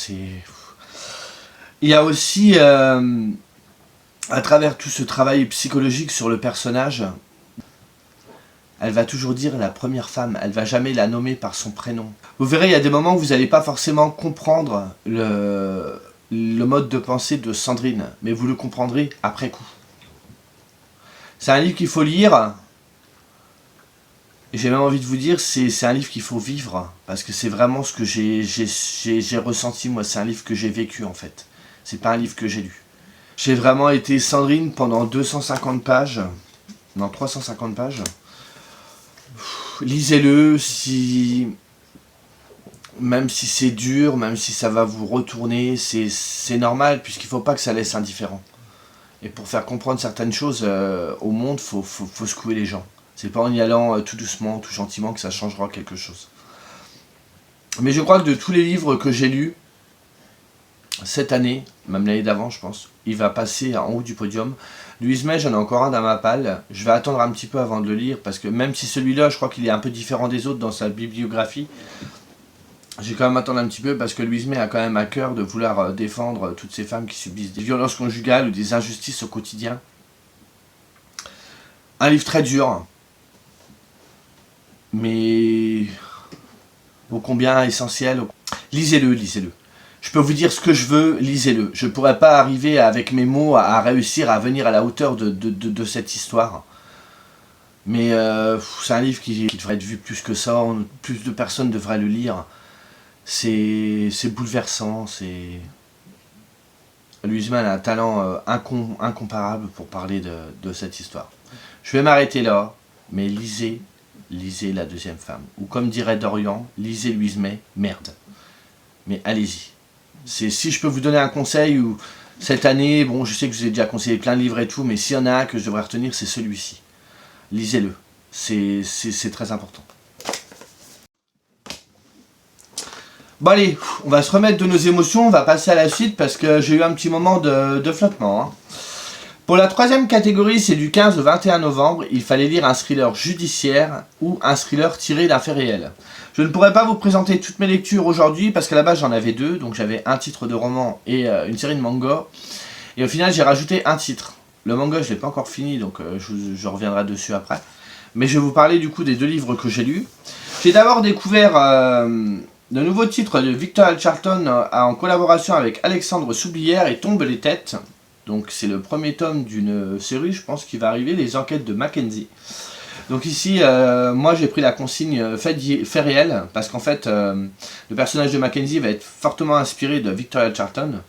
il y a aussi, à travers tout ce travail psychologique sur le personnage, elle va toujours dire la première femme, elle va jamais la nommer par son prénom. Vous verrez, il y a des moments où vous n'allez pas forcément comprendre le mode de pensée de Sandrine, mais vous le comprendrez après coup. C'est un livre qu'il faut lire. J'ai même envie de vous dire, c'est un livre qu'il faut vivre, parce que c'est vraiment ce que j'ai ressenti, moi, c'est un livre que j'ai vécu, en fait. C'est pas un livre que j'ai lu. J'ai vraiment été Sandrine pendant 250 pages, non, 350 pages. Lisez-le, même si c'est dur, même si ça va vous retourner, c'est normal, puisqu'il ne faut pas que ça laisse indifférent. Et pour faire comprendre certaines choses au monde, faut secouer les gens. C'est pas en y allant tout doucement, tout gentiment que ça changera quelque chose. Mais je crois que de tous les livres que j'ai lus cette année, même l'année d'avant je pense, il va passer en haut du podium. Louise May, j'en ai encore un dans ma palle. Je vais attendre un petit peu avant de le lire, parce que même si celui-là, je crois qu'il est un peu différent des autres dans sa bibliographie, j'ai quand même attendre un petit peu, parce que Louise May a quand même à cœur de vouloir défendre toutes ces femmes qui subissent des violences conjugales ou des injustices au quotidien. Un livre très dur, mais ô combien essentiel. Lisez-le, lisez-le. Je peux vous dire ce que je veux, lisez-le. Je ne pourrais pas arriver avec mes mots à réussir à venir à la hauteur de cette histoire. Mais c'est un livre qui devrait être vu plus que ça, plus de personnes devraient le lire. C'est bouleversant, Louise May a un talent incomparable pour parler de cette histoire. Je vais m'arrêter là, mais lisez lisez La deuxième femme. Ou comme dirait Dorian, lisez Louise May, merde. Mais allez-y. Si je peux vous donner un conseil, ou cette année, bon, je sais que je vous ai déjà conseillé plein de livres et tout, mais s'il y en a un que je devrais retenir, c'est celui-ci. Lisez-le. C'est très important. Bon allez, on va se remettre de nos émotions, on va passer à la suite parce que j'ai eu un petit moment de flottement. Hein. Pour la troisième catégorie, c'est du 15 au 21 novembre, il fallait lire un thriller judiciaire ou un thriller tiré d'un fait réel. Je ne pourrais pas vous présenter toutes mes lectures aujourd'hui parce qu'à la base j'en avais deux, donc j'avais un titre de roman et une série de manga. Et au final j'ai rajouté un titre. Le manga je ne l'ai pas encore fini, donc je reviendrai dessus après. Mais je vais vous parler du coup des deux livres que j'ai lus. J'ai d'abord découvert de nouveaux titres de Victoria Charlton en collaboration avec Alexandre Soublière et Tombe les têtes. Donc c'est le premier tome d'une série, je pense, qui va arriver, les enquêtes de Mackenzie. Donc ici, moi j'ai pris la consigne fait réel, parce qu'en fait, le personnage de Mackenzie va être fortement inspiré de Victoria Charlton.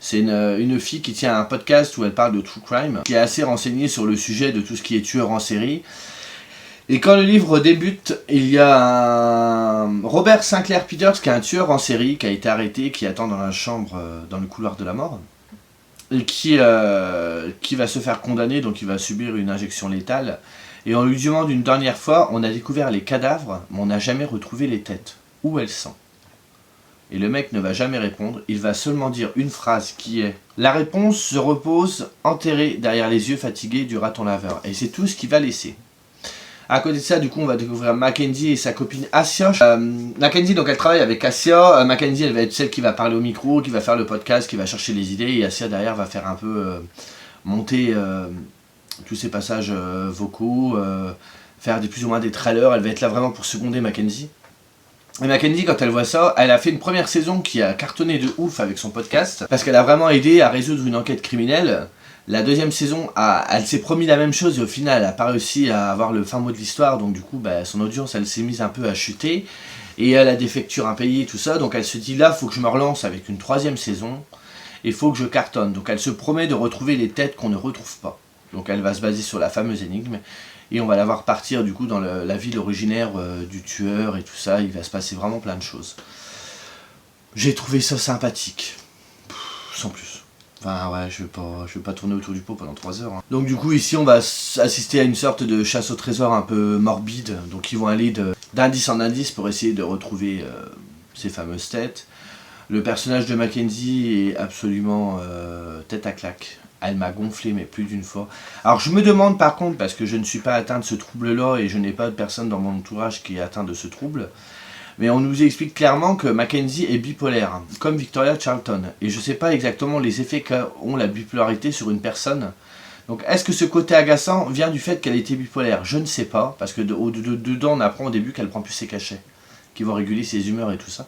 C'est une fille qui tient un podcast où elle parle de true crime, qui est assez renseignée sur le sujet de tout ce qui est tueur en série. Et quand le livre débute, il y a un Robert Sinclair Peters qui est un tueur en série, qui a été arrêté, qui attend dans la chambre, dans le couloir de la mort. Et qui va se faire condamner, donc il va subir une injection létale. Et on lui demande une dernière fois, on a découvert les cadavres, mais on n'a jamais retrouvé les têtes. Où elles sont? Et le mec ne va jamais répondre, il va seulement dire une phrase qui est « La réponse se repose enterrée derrière les yeux fatigués du raton laveur ». Et c'est tout ce qu'il va laisser. À côté de ça, du coup, on va découvrir Mackenzie et sa copine Assia. Mackenzie, donc elle travaille avec Assia. Mackenzie, elle va être celle qui va parler au micro, qui va faire le podcast, qui va chercher les idées. Et Assia, derrière, va faire un peu monter tous ses passages vocaux, faire plus ou moins des trailers. Elle va être là vraiment pour seconder Mackenzie. Et Mackenzie, quand elle voit ça, elle a fait une première saison qui a cartonné de ouf avec son podcast. Parce qu'elle a vraiment aidé à résoudre une enquête criminelle. La deuxième saison, elle s'est promis la même chose et au final, elle n'a pas réussi à avoir le fin mot de l'histoire. Donc du coup, son audience, elle s'est mise un peu à chuter. Et elle a des factures impayées, tout ça. Donc elle se dit, là, il faut que je me relance avec une troisième saison. Et il faut que je cartonne. Donc elle se promet de retrouver les têtes qu'on ne retrouve pas. Donc elle va se baser sur la fameuse énigme. Et on va la voir partir du coup dans la ville originaire du tueur et tout ça. Il va se passer vraiment plein de choses. J'ai trouvé ça sympathique. Sans plus. Enfin ouais, je vais pas tourner autour du pot pendant 3 heures. Hein. Donc du coup ici on va assister à une sorte de chasse au trésor un peu morbide. Donc ils vont aller d'indice en indice pour essayer de retrouver ces fameuses têtes. Le personnage de Mackenzie est absolument tête à claque. Elle m'a gonflé mais plus d'une fois. Alors je me demande par contre, parce que je ne suis pas atteint de ce trouble là et je n'ai pas de personne dans mon entourage qui est atteint de ce trouble. Mais on nous explique clairement que Mackenzie est bipolaire, comme Victoria Charlton. Et je ne sais pas exactement les effets qu'ont la bipolarité sur une personne. Donc est-ce que ce côté agaçant vient du fait qu'elle était bipolaire? Je ne sais pas, parce que dedans on apprend au début qu'elle prend plus ses cachets, qui vont réguler ses humeurs et tout ça.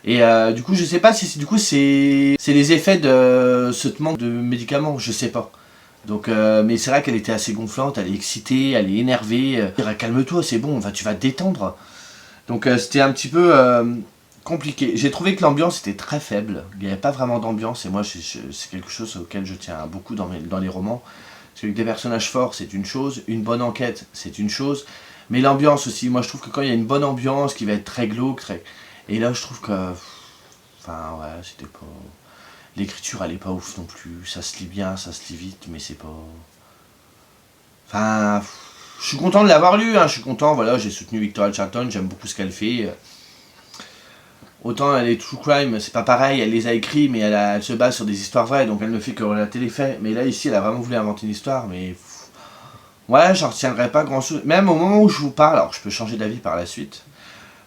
Et du coup je ne sais pas si c'est les effets de ce manque de médicaments, je ne sais pas. Donc, mais c'est vrai qu'elle était assez gonflante, elle est excitée, elle est énervée. Calme-toi, c'est bon, tu vas te détendre. Donc c'était un petit peu compliqué. J'ai trouvé que l'ambiance était très faible. Il n'y avait pas vraiment d'ambiance. Et moi, c'est quelque chose auquel je tiens beaucoup dans les romans. Parce que des personnages forts, c'est une chose. Une bonne enquête, c'est une chose. Mais l'ambiance aussi. Moi, je trouve que quand il y a une bonne ambiance qui va être très glauque, et là, je trouve que... Enfin, ouais, c'était pas... L'écriture, elle est pas ouf non plus. Ça se lit bien, ça se lit vite, mais c'est pas... Enfin... Je suis content de l'avoir lu, hein. Je suis content, voilà, j'ai soutenu Victoria Charlton, j'aime beaucoup ce qu'elle fait. Autant elle est true crime, c'est pas pareil, elle les a écrits, mais elle se base sur des histoires vraies, donc elle ne fait que relater les faits. Mais là, ici, elle a vraiment voulu inventer une histoire, mais... Ouais, j'en retiendrai pas grand-chose. Même au moment où je vous parle, alors je peux changer d'avis par la suite,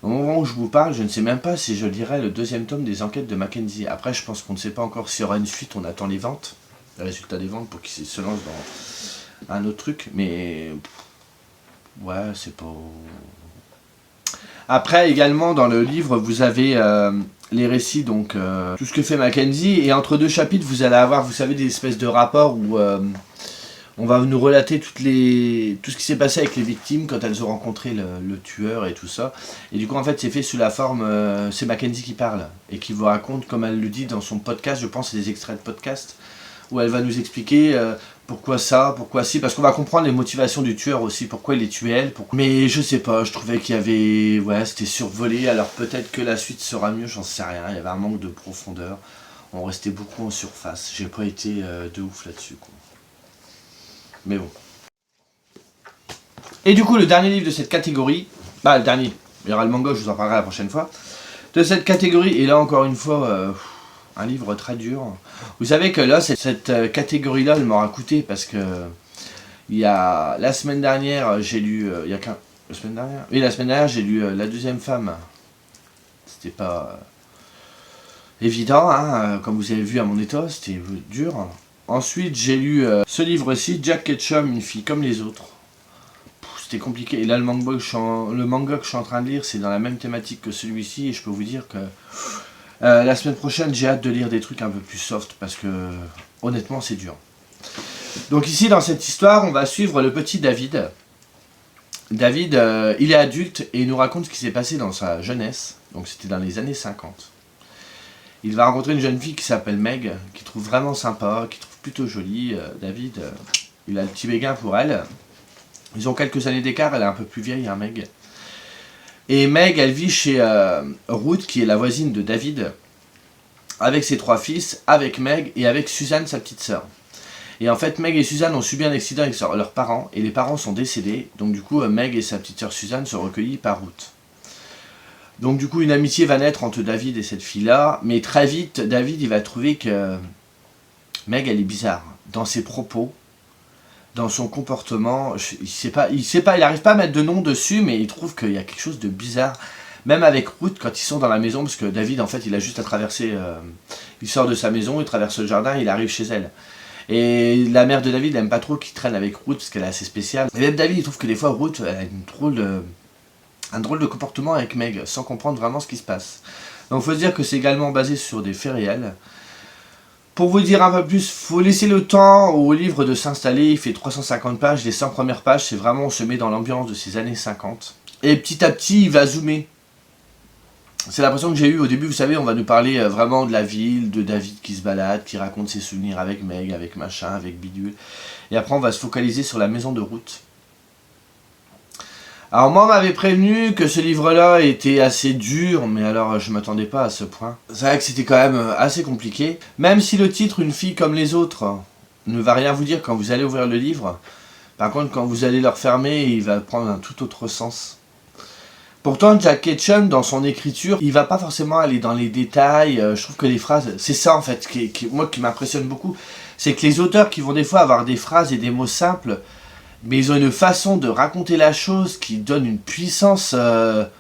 au moment où je vous parle, je ne sais même pas si je lirai le deuxième tome des enquêtes de Mackenzie. Après, je pense qu'on ne sait pas encore s'il y aura une suite, on attend les ventes, les résultats des ventes pour qu'ils se lancent dans un autre truc, mais... Ouais, c'est pas... Après, également, dans le livre, vous avez les récits, donc tout ce que fait Mackenzie. Et entre deux chapitres, vous allez avoir, vous savez, des espèces de rapports où on va nous relater tout ce qui s'est passé avec les victimes quand elles ont rencontré le tueur et tout ça. Et du coup, en fait, c'est fait sous la forme... c'est Mackenzie qui parle et qui vous raconte, comme elle le dit dans son podcast, je pense, c'est des extraits de podcast, où elle va nous expliquer Pourquoi ça, pourquoi si, parce qu'on va comprendre les motivations du tueur aussi, pourquoi il est tué elle. Mais je sais pas, je trouvais qu'il y avait... Ouais, c'était survolé, alors peut-être que la suite sera mieux, j'en sais rien. Il y avait un manque de profondeur, on restait beaucoup en surface. J'ai pas été de ouf là-dessus, quoi. Mais bon. Et du coup, le dernier livre de cette catégorie, le dernier, il y aura le manga, je vous en parlerai la prochaine fois, de cette catégorie, et là encore une fois, un livre très dur. Vous savez que là, cette catégorie-là, elle m'aura coûté, parce que il y a la semaine dernière, j'ai lu, il y a qu'un... La semaine dernière? Oui, la semaine dernière, j'ai lu La deuxième femme. C'était pas évident, hein, comme vous avez vu à mon état, c'était dur. Ensuite, j'ai lu ce livre-ci, Jack Ketchum, une fille comme les autres. C'était compliqué. Et là, le manga que je suis en train de lire, c'est dans la même thématique que celui-ci. Et je peux vous dire que la semaine prochaine, j'ai hâte de lire des trucs un peu plus soft. Parce que, honnêtement, c'est dur. Donc ici, dans cette histoire, on va suivre le petit David. David, il est adulte et il nous raconte ce qui s'est passé dans sa jeunesse. Donc c'était dans les années 50. Il va rencontrer une jeune fille qui s'appelle Meg, qu'il trouve vraiment sympa, qu'il trouve plutôt jolie. David, il a le petit béguin pour elle. Ils ont quelques années d'écart, elle est un peu plus vieille, hein, Meg. Et Meg, elle vit chez Ruth, qui est la voisine de David, avec ses 3 fils, avec Meg et avec Suzanne, sa petite sœur. Et en fait, Meg et Suzanne ont subi un accident avec leurs parents, et les parents sont décédés. Donc du coup, Meg et sa petite sœur Suzanne sont recueillies par Ruth. Donc du coup, une amitié va naître entre David et cette fille-là, mais très vite, David, il va trouver que Meg, elle est bizarre dans ses propos. Dans son comportement, il n'arrive pas à mettre de nom dessus, mais il trouve qu'il y a quelque chose de bizarre. Même avec Ruth, quand ils sont dans la maison, parce que David, en fait, il a juste à traverser, il sort de sa maison, il traverse le jardin, il arrive chez elle. Et la mère de David, elle n'aime pas trop qu'il traîne avec Ruth, parce qu'elle est assez spéciale. Et même David, il trouve que des fois, Ruth, elle a un drôle de comportement avec Meg, sans comprendre vraiment ce qui se passe. Donc il faut se dire que c'est également basé sur des faits réels. Pour vous dire un peu plus, faut laisser le temps au livre de s'installer, il fait 350 pages, les 100 premières pages, c'est vraiment, on se met dans l'ambiance de ces années 50. Et petit à petit, il va zoomer. C'est l'impression que j'ai eue au début, vous savez, on va nous parler vraiment de la ville, de David qui se balade, qui raconte ses souvenirs avec Meg, avec machin, avec bidule. Et après, on va se focaliser sur la maison de Ruth. Alors moi, on m'avait prévenu que ce livre-là était assez dur, mais alors je m'attendais pas à ce point. C'est vrai que c'était quand même assez compliqué. Même si le titre, Une fille comme les autres, ne va rien vous dire quand vous allez ouvrir le livre, par contre, quand vous allez le refermer, il va prendre un tout autre sens. Pourtant, Jack Ketchum, dans son écriture, il va pas forcément aller dans les détails. Je trouve que les phrases, c'est ça en fait, moi qui m'impressionne beaucoup, c'est que les auteurs qui vont des fois avoir des phrases et des mots simples, mais ils ont une façon de raconter la chose qui donne une puissance à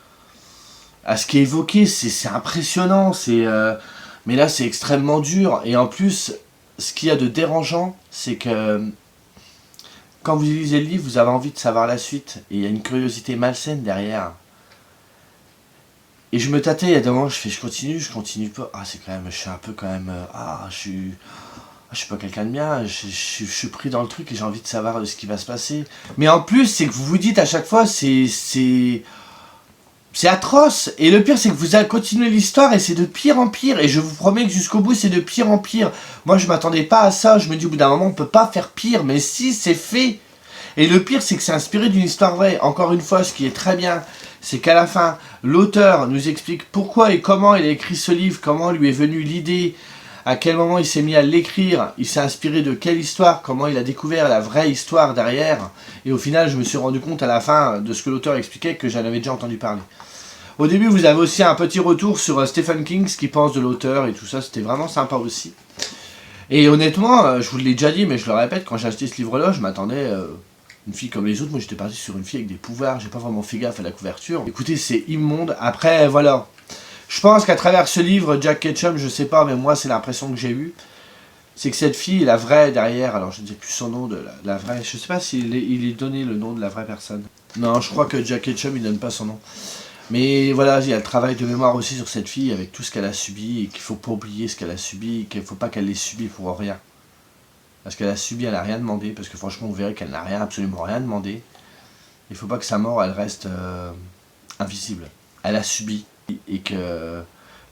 ce qui est évoqué. C'est impressionnant. Mais là, c'est extrêmement dur. Et en plus, ce qu'il y a de dérangeant, c'est que quand vous lisez le livre, vous avez envie de savoir la suite. Et il y a une curiosité malsaine derrière. Et je me tâtais, il y a des moments, je continue pas. Ah, c'est quand même, je suis un peu quand même. Je suis pas quelqu'un de bien, je suis pris dans le truc et j'ai envie de savoir ce qui va se passer. Mais en plus, c'est que vous vous dites à chaque fois, c'est atroce. Et le pire, c'est que vous allez continuer l'histoire et c'est de pire en pire. Et je vous promets que jusqu'au bout, c'est de pire en pire. Moi, je m'attendais pas à ça. Je me dis, au bout d'un moment, on peut pas faire pire. Mais si, c'est fait. Et le pire, c'est que c'est inspiré d'une histoire vraie. Encore une fois, ce qui est très bien, c'est qu'à la fin, l'auteur nous explique pourquoi et comment il a écrit ce livre, comment lui est venue l'idée, à quel moment il s'est mis à l'écrire, il s'est inspiré de quelle histoire, comment il a découvert la vraie histoire derrière. Et au final, je me suis rendu compte à la fin de ce que l'auteur expliquait que j'en avais déjà entendu parler. Au début, vous avez aussi un petit retour sur Stephen King, ce qu'il pense de l'auteur et tout ça, c'était vraiment sympa aussi. Et honnêtement, je vous l'ai déjà dit, mais je le répète, quand j'ai acheté ce livre-là, je m'attendais... une fille comme les autres, moi j'étais parti sur une fille avec des pouvoirs, j'ai pas vraiment fait gaffe à la couverture. Écoutez, c'est immonde. Après, voilà. Je pense qu'à travers ce livre, Jack Ketchum, je sais pas, mais moi c'est l'impression que j'ai eue, c'est que cette fille, la vraie derrière, alors je ne sais plus son nom de la vraie, je sais pas s'il est donné le nom de la vraie personne. Non, je crois que Jack Ketchum il donne pas son nom. Mais voilà, il y a le travail de mémoire aussi sur cette fille avec tout ce qu'elle a subi et qu'il faut pas oublier ce qu'elle a subi, qu'il faut pas qu'elle l'ait subi pour rien. Parce qu'elle a subi, elle n'a rien demandé, parce que franchement, vous verrez qu'elle n'a absolument rien demandé. Il ne faut pas que sa mort, elle reste invisible. Elle a subi, et que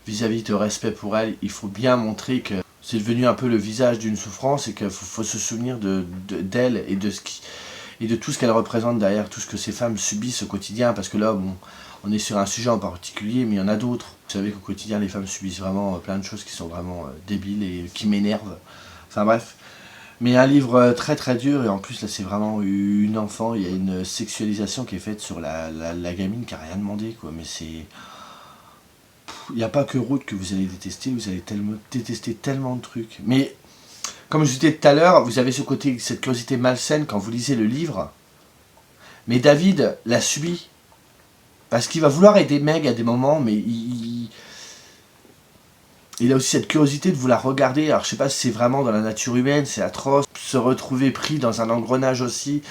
vis-à-vis de respect pour elle, il faut bien montrer que c'est devenu un peu le visage d'une souffrance et qu'il faut se souvenir d'elle et de et de tout ce qu'elle représente derrière, tout ce que ces femmes subissent au quotidien, parce que là, bon, on est sur un sujet en particulier, mais il y en a d'autres. Vous savez qu'au quotidien, les femmes subissent vraiment plein de choses qui sont vraiment débiles et qui m'énervent. Enfin bref. Mais un livre très très dur, et en plus là c'est vraiment une enfant, il y a une sexualisation qui est faite sur la gamine qui a rien demandé, quoi, mais c'est... Il n'y a pas que Ruth que vous allez détester, vous allez détester tellement de trucs. Mais comme je vous disais tout à l'heure, vous avez ce côté, cette curiosité malsaine quand vous lisez le livre. Mais David l'a subi. Parce qu'il va vouloir aider Meg à des moments, mais il a aussi cette curiosité de vouloir regarder. Alors je sais pas si c'est vraiment dans la nature humaine, c'est atroce. Se retrouver pris dans un engrenage aussi.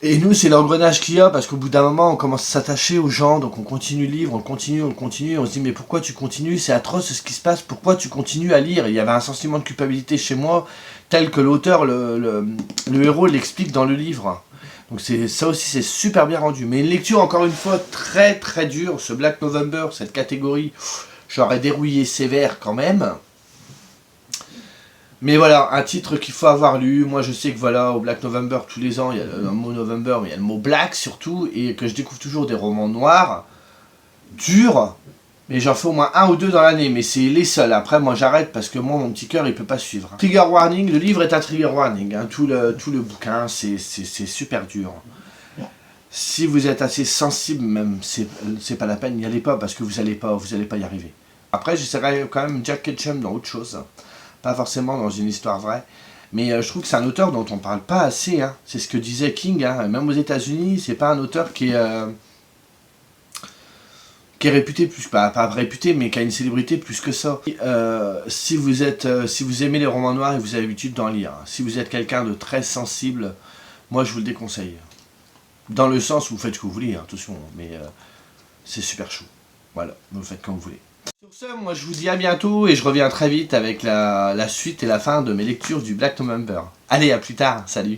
Et nous, c'est l'engrenage qu'il y a, parce qu'au bout d'un moment, on commence à s'attacher aux gens, donc on continue le livre, on continue, on se dit, mais pourquoi tu continues? C'est atroce ce qui se passe, pourquoi tu continues à lire? Il y avait un sentiment de culpabilité chez moi, tel que l'auteur, le héros l'explique dans le livre. Donc ça aussi, c'est super bien rendu. Mais une lecture, encore une fois, très très dure, ce Black November, cette catégorie, j'aurais dérouillé sévère quand même. Mais voilà, un titre qu'il faut avoir lu. Moi je sais que voilà, au Black November, tous les ans, il y a le mot November, mais il y a le mot Black surtout, et que je découvre toujours des romans noirs, durs, mais j'en fais au moins un ou deux dans l'année, mais c'est les seuls. Après moi j'arrête parce que moi mon petit cœur il peut pas suivre. Trigger warning, le livre est un trigger warning, hein. Tout le bouquin, c'est super dur. Si vous êtes assez sensible même, c'est pas la peine, n'y allez pas parce que vous allez pas y arriver. Après j'essaierai quand même Jack Ketchum dans autre chose. Pas forcément dans une histoire vraie, mais je trouve que c'est un auteur dont on parle pas assez, hein. C'est ce que disait King, hein. Même aux États-Unis, c'est pas un auteur qui est réputé plus, pas réputé, mais qui a une célébrité plus que ça. Si vous aimez les romans noirs et vous avez l'habitude d'en lire, hein. Si vous êtes quelqu'un de très sensible, moi je vous le déconseille. Dans le sens où vous faites ce que vous voulez, hein, attention, mais c'est super chaud. Voilà, vous faites comme vous voulez. Sur ce, moi je vous dis à bientôt et je reviens très vite avec la suite et la fin de mes lectures du Black November. Allez, à plus tard, salut!